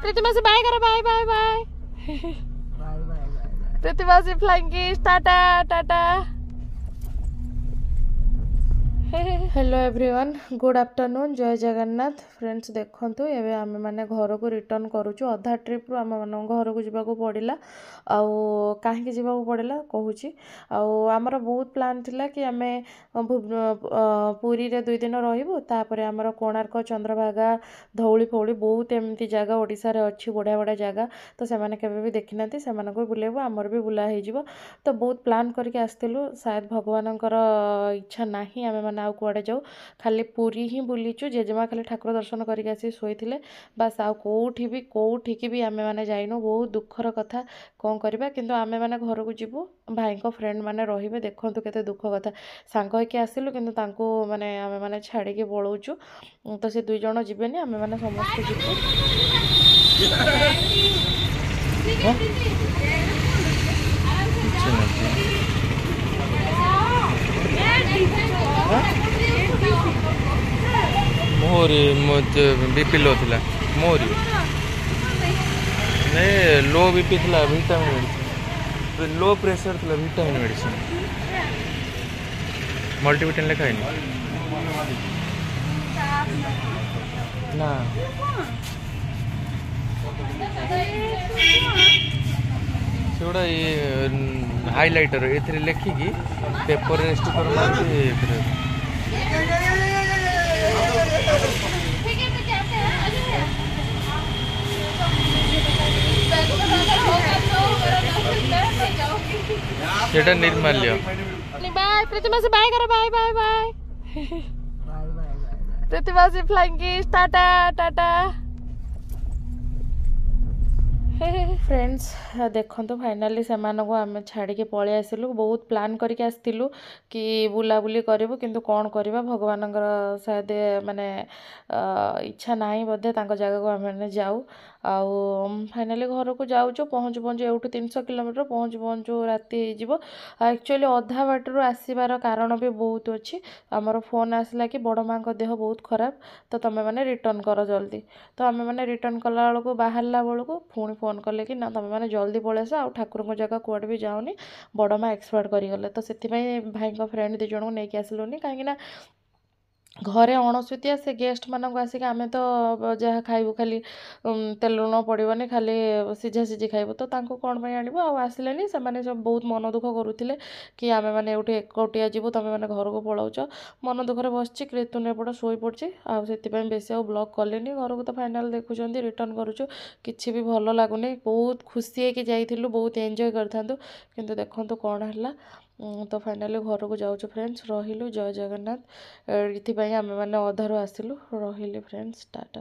प्रतिमा से बाय करो bye bye bye प्रतिमा से flying kiss Tata tata hello everyone good afternoon जय जगन्नाथ फ्रेंड्स देखंतु एबे आमे माने घर को रिटर्न करूछु अधा ट्रिप रु आमे माने घर को जिबा को पड़िला आउ काहे के जिबा को पड़िला कहूची आउ हमर बहुत प्लान थिला कि आमे पुरी रे 2 दिन रहिबो तापरे हमर कोणार्क चंद्रभागा धौली फौली बहुत एमती जगह ओडिसा रे अछि बडा बडा जगह तो से माने केबे भी देखिनांती से माने को बुलेबो हमर भी बुला हे जिवो तो बहुत प्लान करके आस्तिलु शायद भगवानंकर इच्छा नाही आमे माने आउ कुआडे जाऊ खाली पूरी ही बुलीचु जेजेमा खाली ठाकुर दर्शन करके आसी शोइथिले बस आउ कोठी की भी आमे माने जाइनो बहुत दुखर कथा कोन करबा किंतु आमे माने घर को जिवु भाई को फ्रेंड माने रहिबे देखंतु केते दुख कथा सांग होके आसिलु किंतु तांको माने आमे माने छाडी के पळौचु तो से दुई जण जिबेनी आमे माने समस्त जिवु मोरी मत बीपी लो थिला मोरी ने लो बीपी थिला विटामिन मेडिसिन लो प्रेशर थिला विटामिन मेडिसिन मल्टीविटामिन लेखा है ना सेगुड़ा ये हाइलाइटर एथरे लेखिकी पेपर रे स्टिकर मारके सेटा निर्माल्य बाय प्रतिमा से बाय करो बाय बाय बाय प्रतिमा से flying kiss Tata Tata friends देखो फाइनाली से आम छाड़ी के पलि आसिलु बहुत प्लान करके आसलु कि बुलाबुली करूँ किंतु कौन करवा भगवान शायद माने इच्छा नहीं बोधे जगह को आम जाऊ आउ फाइनाली घर को जाऊँ पहुँचु पहुँचु एवं 300 किलोमीटर पहुँचु पहुँचु राति एक्चुअली अधा बाटर आसबार कारण भी बहुत अच्छी आमर फोन आसला कि बड़ माँ का देह बहुत खराब तो तुम्हें मैंने रिटर्न कर जल्दी तो आम मैंने रिटर्न कला बेलू बाहरला बेलू पुणी फोन कले कि ना तुम मैंने जल्दी पलैस आ ठाकुर जगह कुआडे भी जाऊनी बड़ माँ एक्सपायर करगले तो से भाई फ्रेंड 2 जन को लेकिन आसलुनी कहीं घरे अणसुतिया से गेस्ट मानक आसिक आमे तो जहाँ खाइबू खाली तेल लुण पड़ोनी खाली सीझा सीझी खाइबू तो तांको कौन पे आनिबो आ आसिलेनी से माने सब बहुत मन दुख करुथिले कि आमे माने एउठी एकटिया जीवु तमे माने घर को पळौच मन दुखरे बसछि कृतुन एपट सोई पड़छि आ सेति पय बेसी आ ब्लॉग कलेनी घर को तो फाइनल देखुचंदी रिटर्न करूछु किछि भी भलो लागुनी बहुत खुशी है कि जाइथिलु बहुत एन्जॉय करथांतु किंतु देखंतु कोन हल्ला तो फाइनाली घर को जाऊँ फ्रेंड्स रहिलु जय जगन्नाथ ये आम मैंने अधारू आसिलु रहिले फ्रेंड्स टाटा।